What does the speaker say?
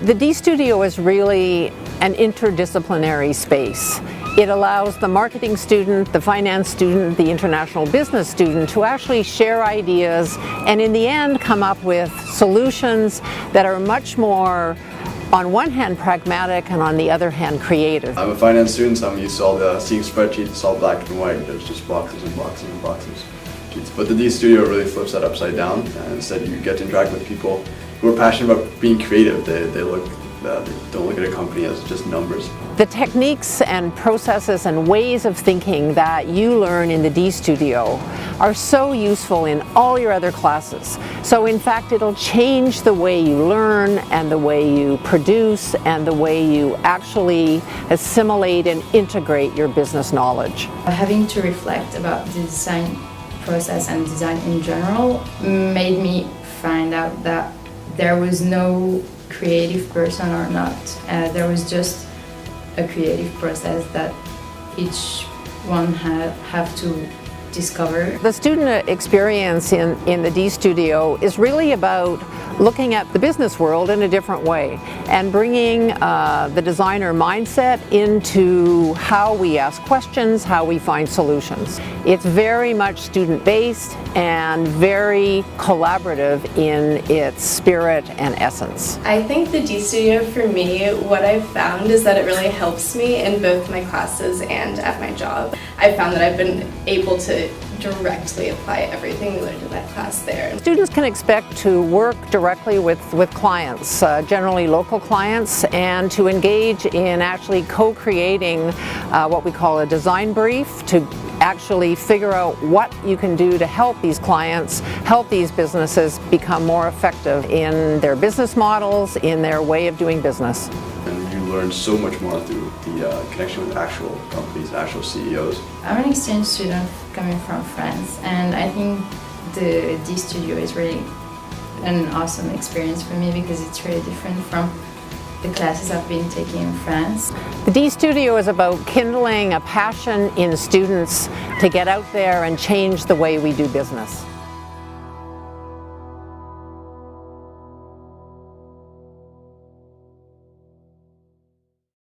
The d.studio is really an interdisciplinary space. It allows the marketing student, the finance student, the international business student to actually share ideas and in the end come up with solutions that are much more, on one hand, pragmatic and on the other hand, creative. I'm a finance student, so I'm used to seeing spreadsheets. It's all black and white. There's just boxes and boxes and boxes. But the d.studio really flips that upside down, and instead you get to interact with people who are passionate about being creative. They don't look at a company as just numbers. The techniques and processes and ways of thinking that you learn in the d.studio are so useful in all your other classes. So in fact, it'll change the way you learn and the way you produce and the way you actually assimilate and integrate your business knowledge. Having to reflect about the design process and design in general made me find out that there was no creative person or not. There was just a creative process that each one have to discover. The student experience in the d.studio is really about looking at the business world in a different way and bringing the designer mindset into how we ask questions, how we find solutions. It's very much student-based and very collaborative in its spirit and essence. I think the d.studio, for me, what I've found is that it really helps me in both my classes and at my job. I found that I've been able to directly apply everything we learned in that class there. Students can expect to work directly with clients, generally local clients, and to engage in actually co-creating what we call a design brief to actually figure out what you can do to help these clients, help these businesses become more effective in their business models, in their way of doing business. And you learn so much more through the connection with actual companies, actual CEOs. I'm an exchange student coming from France, and I think the d.studio is really an awesome experience for me because it's really different from the classes I've been taking in France. The d.studio is about kindling a passion in students to get out there and change the way we do business.